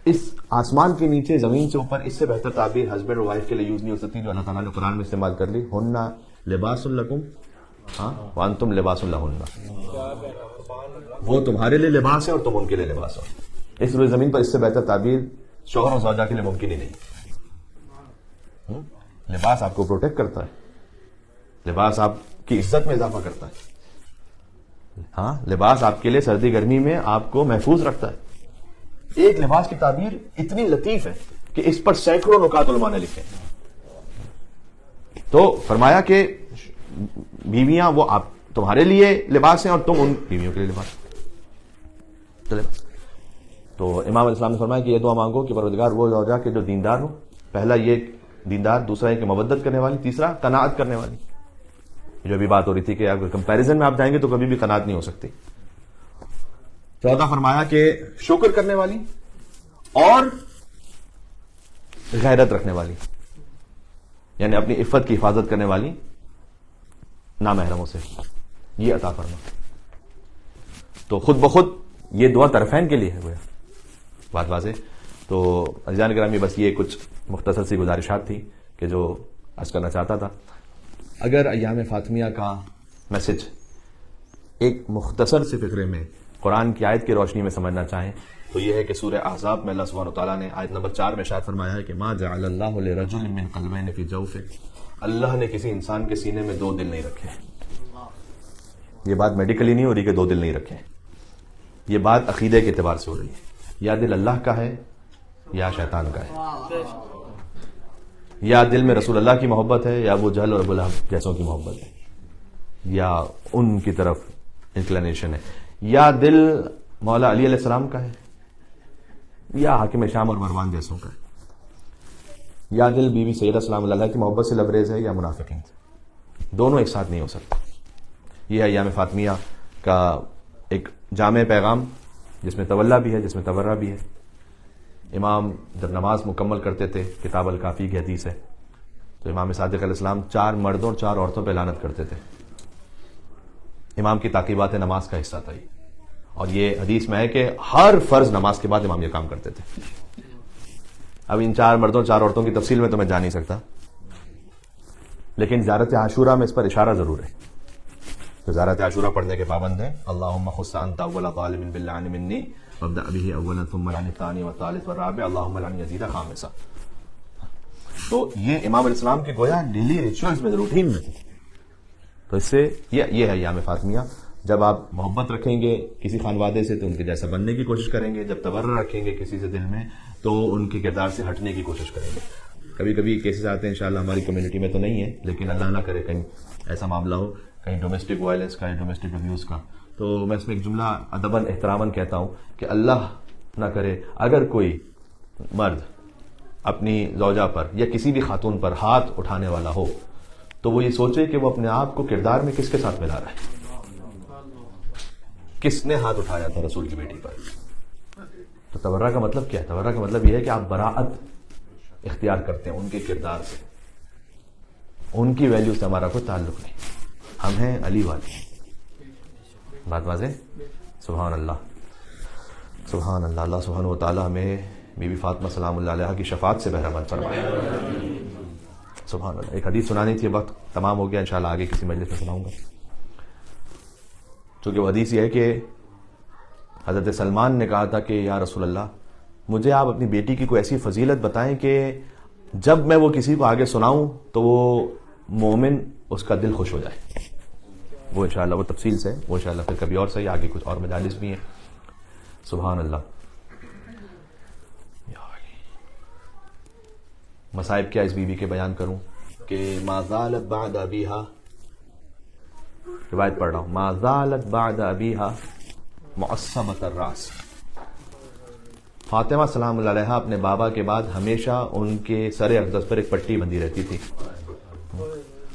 اس آسمان کے نیچے زمین سے اوپر اس سے بہتر تعبیر ہسبینڈ اور وائف کے لیے یوز نہیں ہو سکتی جو اللہ تعالیٰ نے قرآن میں استعمال کر لی. ہن لباس لکم وانتم لباس لہن. وہ تمہارے لیے لباس ہے اور تم ان کے لیے لباس ہو. اس روئے زمین پر اس سے بہتر تعبیر شوہر اور زوجہ کے لیے ممکن ہی نہیں. لباس آپ کو پروٹیکٹ کرتا ہے, لباس آپ کی عزت میں اضافہ کرتا ہے. ہاں, لباس آپ کے لیے سردی گرمی میں آپ کو محفوظ رکھتا ہے. ایک لباس کی تعبیر اتنی لطیف ہے کہ اس پر سینکڑوں نکات علماء نے لکھے. تو فرمایا کہ بیویاں وہ آپ تمہارے لیے لباس ہیں اور تم ان بیویوں کے لیے لباس. تو امام علیہ السلام نے فرمایا کہ یہ دعا مانگو کہ پروردگار وہ زوجہ کہ جو دیندار ہو. پہلا یہ دیندار, دوسرا یہ کہ مودت کرنے والی, تیسرا قناعت کرنے والی. جو ابھی بات ہو رہی تھی کہ اگر کمپیریزن میں آپ جائیں گے تو کبھی بھی قناعت نہیں ہو سکتی. چوتھا فرمایا کہ شکر کرنے والی اور غیرت رکھنے والی, یعنی اپنی عفت کی حفاظت کرنے والی نامحرموں سے, یہ عطا فرما. تو خود بخود یہ دعا طرفین کے لیے ہے. گویا بات واضح. تو عزیزان گرامی, بس یہ کچھ مختصر سی گزارشات تھی کہ جو عرض کرنا چاہتا تھا. اگر ایام فاطمیہ کا میسج ایک مختصر سے فقرے میں قرآن کی آیت کی روشنی میں سمجھنا چاہیں تو یہ ہے کہ سورہ احزاب میں اللہ سبحانہ وتعالیٰ نے آیت نمبر 4 میں ارشاد فرمایا ہے کہ ما جعل اللہ لرجل من قلبین فی جوفہ. اللہ نے کسی انسان کے سینے میں 2 دل نہیں رکھے. یہ بات میڈیکلی نہیں ہو رہی کہ 2 دل نہیں رکھے, یہ بات عقیدے کے اعتبار سے ہو رہی ہے. یا دل اللہ کا ہے یا شیطان کا ہے, یا دل میں رسول اللہ کی محبت ہے یا ابو جہل اور ابو لہب جیسوں کی محبت ہے, یا ان کی طرف انکلینیشن ہے, یا دل مولا علی علیہ السلام کا ہے یا حاکم شام اور مروان جیسوں کا ہے, یا دل بی بی سیدہ سلام اللہ کی محبت سے لبریز ہے یا منافقین سے. دونوں ایک ساتھ نہیں ہو سکتے. یہ ہے ایام فاطمیہ کا ایک جامع پیغام جس میں تولا بھی ہے, جس میں تبرہ بھی ہے. امام جب نماز مکمل کرتے تھے, کتاب الکافی کی حدیث ہے, تو امام صادق علیہ السلام 4 مردوں اور 4 عورتوں پہ لعنت کرتے تھے. امام کی تعقیبات نماز کا حصہ تھا. اور یہ حدیث میں ہے کہ ہر فرض نماز کے بعد امام یہ کام کرتے تھے. اب ان 4 مردوں 4 عورتوں کی تفصیل میں تو میں جا نہیں سکتا, لیکن زیارت عاشورہ میں اس پر اشارہ ضرور ہے. تو زیارت عاشورہ پڑھنے کے پابند ہیں. اللہم خص انت اول ظالم باللعن منی وابدأ به اولا ثم العن الثانی والثالث والرابع اللہم العن یزید خامسا. تو یہ امام علیہ السلام کے گویا ڈیلی ریچولز میں روٹین میں تھے. تو اس سے یہ ہے ایام فاطمیہ. جب آپ محبت رکھیں گے کسی خانوادے سے تو ان کے جیسا بننے کی کوشش کریں گے. جب تبرہ رکھیں گے کسی سے دل میں تو ان کے کردار سے ہٹنے کی کوشش کریں گے. کبھی کبھی کیسز آتے ہیں, انشاءاللہ ہماری کمیونٹی میں تو نہیں ہے, لیکن اللہ نہ کرے کہیں ایسا معاملہ ہو, کہیں ڈومیسٹک وائلنس کا یا ڈومیسٹک ابیوز کا, تو میں اس میں ایک جملہ ادباً احتراماً کہتا ہوں کہ اللہ نہ کرے اگر کوئی مرد اپنی زوجہ پر یا کسی بھی خاتون پر ہاتھ اٹھانے والا ہو تو وہ یہ سوچے کہ وہ اپنے آپ کو کردار میں کس کے ساتھ ملا رہا ہے. کس نے ہاتھ اٹھایا تھا رسول کی بیٹی پر. تو تبرہ کا مطلب کیا ہے؟ تبرہ کا مطلب یہ ہے کہ آپ براءت اختیار کرتے ہیں ان کے کردار سے, ان کی ویلیو سے ہمارا کوئی تعلق نہیں, ہم ہیں علی والے. بات واضح؟ سبحان اللہ سبحان اللہ. اللہ سبحانہ و تعالی ہمیں بی بی فاطمہ سلام اللہ علیہا کی شفاعت سے بہرہ مند فرمائے. سبحان اللہ. ایک حدیث سنانی تھی, وقت تمام ہو گیا, انشاءاللہ آگے کسی مجلس میں سناؤں گا. چونکہ وہ حدیث یہ ہے کہ حضرت سلمان نے کہا تھا کہ یا رسول اللہ مجھے آپ اپنی بیٹی کی کوئی ایسی فضیلت بتائیں کہ جب میں وہ کسی کو آگے سناؤں تو وہ مومن اس کا دل خوش ہو جائے. وہ انشاءاللہ وہ تفصیل سے وہ انشاءاللہ پھر کبھی اور صحیح، آگے کچھ اور مجالس بھی ہیں. سبحان اللہ. مصائب کیا اس بیوی کے بیان کروں کہ ما زالت بعد ابیہا، روایت پڑھ رہا ہوں، ما زالت بعد ابیہا معصبۃ الراس. فاطمہ سلام اللہ علیہا اپنے بابا کے بعد ہمیشہ ان کے سر اقدس پر ایک پٹی بندھی رہتی تھی.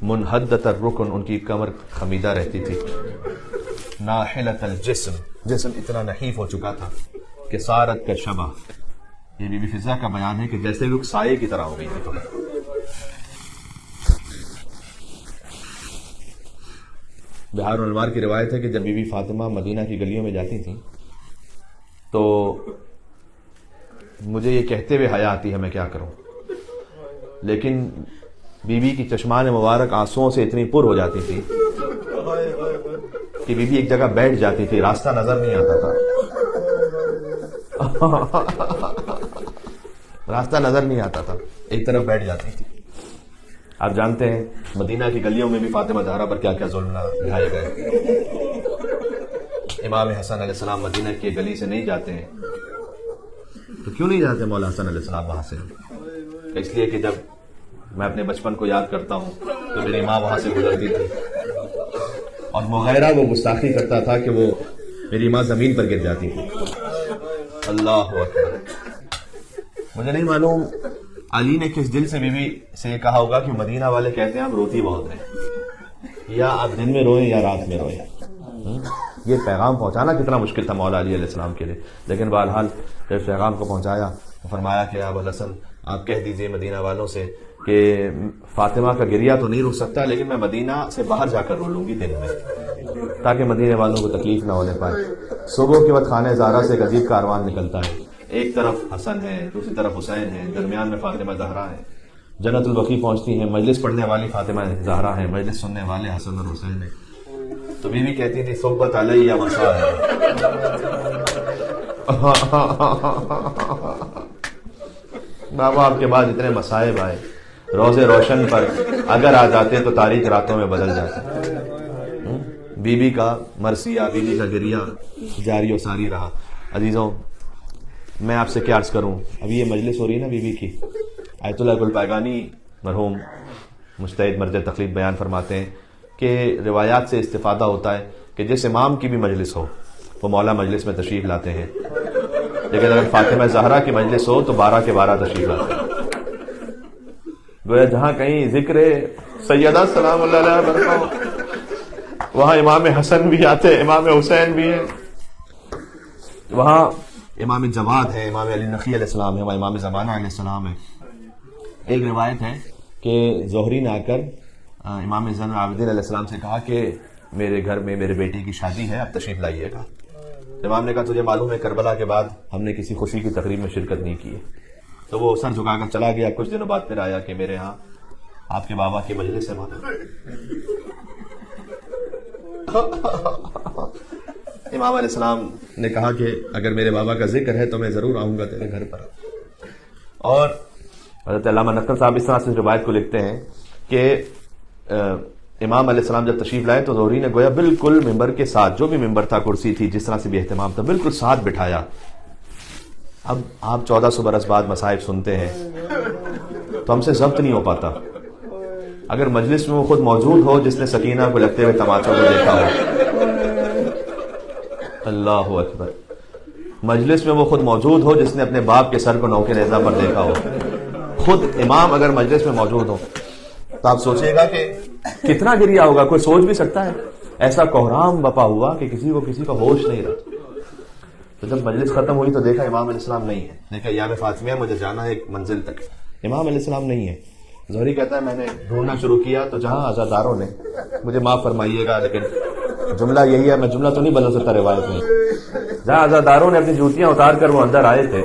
منحدۃ الرکن، ان کی کمر خمیدہ رہتی تھی. ناحلۃ الجسم، جسم اتنا نحیف ہو چکا تھا کہ صارت کالشبہ، یہ بی بی فضہ کا بیان ہے کہ جیسے وہ سائے کی طرح ہو گئی تھی. بہار الانوار کی روایت ہے کہ جب بی بی فاطمہ مدینہ کی گلیوں میں جاتی تھیں تو مجھے یہ کہتے ہوئے حیا آتی ہے میں کیا کروں، لیکن بی بی کی چشمان مبارک آنسوؤں سے اتنی پر ہو جاتی تھی کہ بی بی ایک جگہ بیٹھ جاتی تھی، راستہ نظر نہیں آتا تھا. راستہ نظر نہیں آتا تھا، ایک طرف بیٹھ جاتی تھی. آپ جانتے ہیں مدینہ کی گلیوں میں بھی فاطمہ زہرا پر کیا کیا ظلم ڈھائے گئے. امام حسن علیہ السلام مدینہ کی گلی سے نہیں جاتے ہیں تو کیوں نہیں جاتے مولا حسن علیہ السلام وہاں سے؟ اس لیے کہ جب میں اپنے بچپن کو یاد کرتا ہوں تو میری ماں وہاں سے گزرتی تھی اور مغیرہ وہ گستاخی کرتا تھا کہ وہ میری ماں زمین پر گر جاتی تھی. اللہ اکبر. مجھے نہیں معلوم علی نے کس دل سے بی بی سے یہ کہا ہوگا کہ مدینہ والے کہتے ہیں آپ روتی بہت ہیں، یا آپ دن میں روئیں یا رات میں روئیں. یہ پیغام پہنچانا کتنا مشکل تھا مولا علی علیہ السلام کے لیے، لیکن بہرحال جب پیغام کو پہنچایا فرمایا کہ ابو الحسن آپ کہہ دیجئے مدینہ والوں سے کہ فاطمہ کا گریہ تو نہیں رک سکتا لیکن میں مدینہ سے باہر جا کر رو لوں گی دن میں، تاکہ مدینہ والوں کو تکلیف نہ ہونے پائے. صبح کے وقت خانہ زہرا سے ایک عجیب کاروان نکلتا ہے، ایک طرف حسن ہے، دوسری طرف حسین ہے، درمیان میں فاطمہ زہرا ہے. جنت البقیع پہنچتی ہیں، مجلس پڑھنے والی فاطمہ زہرا ہے، مجلس سننے والے حسن اور حسین ہیں. تو بیوی کہتی تھی صحبت علیہ وصا ہے. بابا آپ کے بعد اتنے مصائب آئے، روزے روشن پر اگر آ جاتے تو تاریک راتوں میں بدل جاتے. بی بی کا مرثیہ، بی بی کا گریہ جاری و ساری رہا. عزیزوں میں آپ سے کیا عرض کروں، ابھی یہ مجلس ہو رہی ہے نا بی بی کی، آیت اللہ گل پائگانی مرحوم مجتہد مرجع تقلید بیان فرماتے ہیں کہ روایات سے استفادہ ہوتا ہے کہ جس امام کی بھی مجلس ہو وہ مولا مجلس میں تشریف لاتے ہیں، لیکن اگر فاطمہ زہرا کی مجلس ہو تو 12 کے 12 تشریف لاتے ہیں. گویا جہاں کہیں ذکر سیدہ سلام اللہ علیہ برکہ ہو وہاں امام حسن بھی آتے ہیں، امام حسین بھی ہیں، وہاں امام جواد ہے، امام علی نقی علیہ السلام ہے، وہاں امام زمانہ علیہ السلام ہے. ایک روایت ہے کہ زہری نے آ کر امام زین العابدین علیہ السلام سے کہا کہ میرے گھر میں میرے بیٹی کی شادی ہے، آپ تشریف لائیے گا. امام نے کہا تجھے معلوم ہے کربلا کے بعد ہم نے کسی خوشی کی تقریب میں شرکت نہیں کی ہے. تو وہ سر جھکا کر چلا گیا. کچھ دنوں بعد پھر آیا کہ میرے ہاں آپ کے بابا کی مجلس ہے. امام علیہ السلام نے کہا کہ اگر میرے بابا کا ذکر ہے تو میں ضرور آؤں گا تیرے گھر پر. اور حضرت علامہ نقل صاحب اس طرح سے روایت کو لکھتے ہیں کہ امام علیہ السلام جب تشریف لائے تو زہری نے گویا بالکل ممبر کے ساتھ، جو بھی ممبر تھا، کرسی تھی، جس طرح سے بھی اہتمام تھا، بالکل ساتھ بٹھایا. اب آپ 1400 برس بعد مصائب سنتے ہیں تو ہم سے ضبط نہیں ہو پاتا. اگر مجلس میں وہ خود موجود ہو جس نے سکینہ کو لگتے ہوئے تماچوں کو دیکھا ہو، اللہ اکبر، مجلس میں وہ خود موجود ہو جس نے اپنے باپ کے سر کو نوکے نیزہ پر دیکھا ہو، خود امام اگر مجلس میں موجود ہو تو آپ سوچئے گا کہ کتنا گریہ ہوگا. کوئی سوچ بھی سکتا ہے؟ ایسا کوہرام بپا ہوا کہ کسی کا ہوش نہیں رہا. تو جب مجلس ختم ہوئی تو دیکھا امام علیہ السلام نہیں ہے. دیکھا یا میں فاطمیہ مجھے جانا ہے ایک منزل تک، امام علیہ السلام نہیں ہے. زہری کہتا ہے میں نے ڈھونڈنا شروع کیا تو جہاں عزاداروں نے، مجھے معاف فرمائیے گا لیکن جملہ یہی ہے، میں جملہ تو نہیں بدل سکتا روایت میں، جہاں عزاداروں نے اپنی جوتیاں اتار کر وہ اندر آئے تھے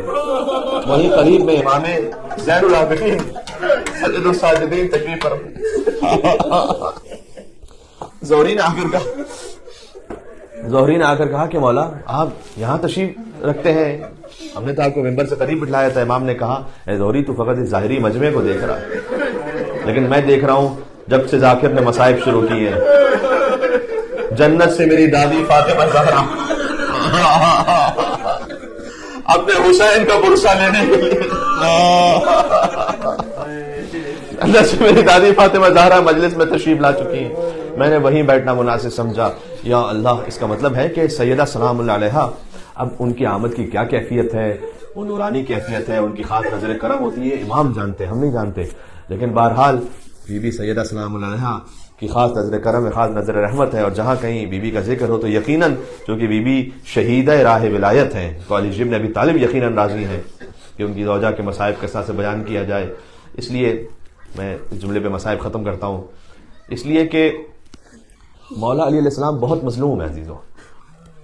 وہیں قریب میں امام زین العابدین سید الساجدین تشریف فرما. زہری نے آ کر کہا کہ مولا آپ یہاں تشریف رکھتے ہیں، ہم نے تو آپ کو ممبر سے قریب بٹھلایا تھا. امام نے کہا اے زہری تو فقط اس ظاہری مجمع کو دیکھ رہا ہے، لیکن میں دیکھ رہا ہوں جب سے ذاکر نے مصائب شروع کیے ہیں. جنت سے میری دادی فاطمہ زہرا اپنے حسین کا برسہ لینے کے لیے جنت سے میری دادی فاطمہ زہرا مجلس میں تشریف لا چکی ہیں. میں نے وہیں بیٹھنا مناسب سمجھا. یا اللہ، اس کا مطلب ہے کہ سیدہ سلام اللہ علیہا، اب ان کی آمد کی کیا کیفیت ہے، وہ نورانی کیفیت ہے، ان کی خاص نظر کرم ہوتی ہے، امام جانتے، ہم نہیں جانتے. لیکن بہرحال بی بی سیدہ سلام اللہ علیہا کی خاص نظر کرم ہے، خاص نظر رحمت ہے. اور جہاں کہیں بی بی کا ذکر ہو تو یقیناً چونکہ بی بی شہیدہ راہ ولایت ہیں تو علی جبن ابی طالب یقیناً راضی ہیں کہ ان کی زوجہ کے مصائب کثرت سے بیان کیا جائے. اس لیے میں اس جملے پہ مصائب ختم کرتا ہوں، اس لیے کہ مولا علی علیہ السلام بہت مظلوم ہے عزیزوں.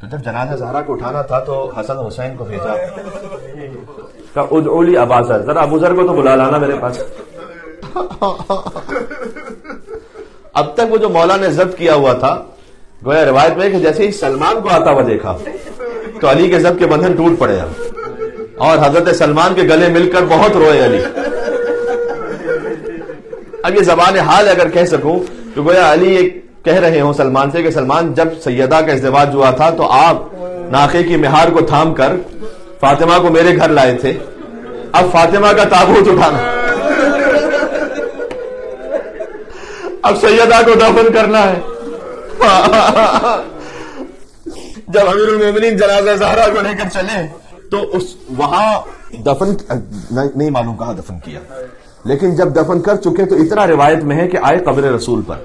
تو جب جنازہ زہرا کو اٹھانا تھا تو حسن حسین کو بھیجا کہ ادعوا لی ابا ذر، ذرا ابو ذر کو تو بلا لانا میرے پاس. اب تک وہ جو مولا نے ضبط کیا ہوا تھا، گویا روایت میں کہ جیسے ہی سلمان کو آتا ہوا دیکھا تو علی کے ضبط کے بندھن ٹوٹ پڑے اور حضرت سلمان کے گلے مل کر بہت روئے علی. اب یہ زبان حال اگر کہہ سکوں تو گویا علی ایک کہہ رہے ہوں سلمان سے کہ سلمان، جب سیدہ کا ازدواج ہوا تھا تو آپ ناقے کی مہار کو تھام کر فاطمہ کو میرے گھر لائے تھے، اب فاطمہ کا تابوت اٹھانا، اب سیدہ کو دفن کرنا ہے. جب امیر المومنین جنازہ زہرا کو لے کر چلے تو اس وہاں دفن نہیں معلوم کہاں دفن کیا، لیکن جب دفن کر چکے تو اتنا روایت میں ہے کہ آئے قبر رسول پر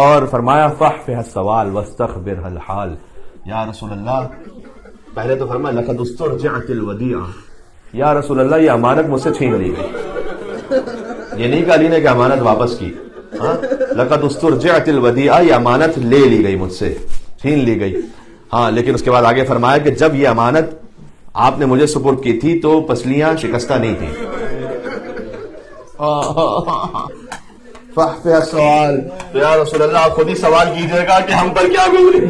اور فرمایا فاحفظ السوال واستخبر الحال. یا رسول اللہ، پہلے تو فرمایا لقد استرجعت الودیعہ، یا رسول اللہ یہ امانت مجھ سے چھین لی گئی. یہ نہیں کہ علی نے کہ امانت واپس کی، لقد استرجعت الودیعہ، یہ امانت لے لی گئی مجھ سے، چھین لی گئی. ہاں، لیکن اس کے بعد آگے فرمایا کہ جب یہ امانت آپ نے مجھے سپرد کی تھی تو پسلیاں شکستہ نہیں تھی. فاحفظ السوال، تو یا رسول اللہ خود ہی سوال کیجئے گا کہ ہم پر کیا گزری،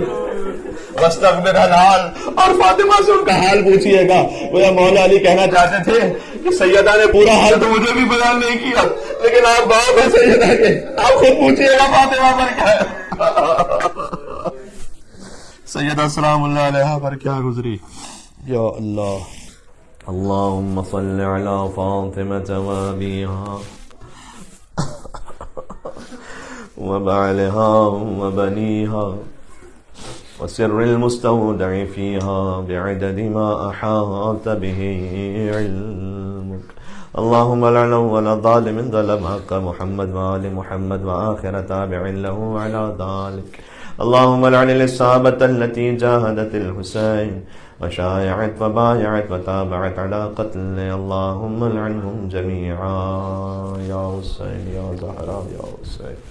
واستخبر الحال، اور فاطمہ سے ان کا حال پوچھئے گا. وہ مولا علی کہنا چاہتے تھے کہ سیدہ نے پورا حال تو مجھے بھی بیان نہیں کیا، لیکن آپ باپ ہیں سیدہ کے، آپ خود پوچھئے گا فاطمہ پر کیا ہے، سیدہ سلام اللہ علیہا پر کیا گزری. یا اللہ، اللہم صل علی فاطمہ و ابیہا وبعلها وبنيها وسر المستودع فيها بعدد ما أحاط به علمك. اللهم لعن أول ظالم ظلم حق محمد وآل محمد وآخر تابع له على ذلك. اللهم لعن الإصابة التي جاهدت الحسين وشايعت وبايعت وتابعت على قتل. اللهم لعنهم جميعا. يا حسين يا زهراء يا حسين.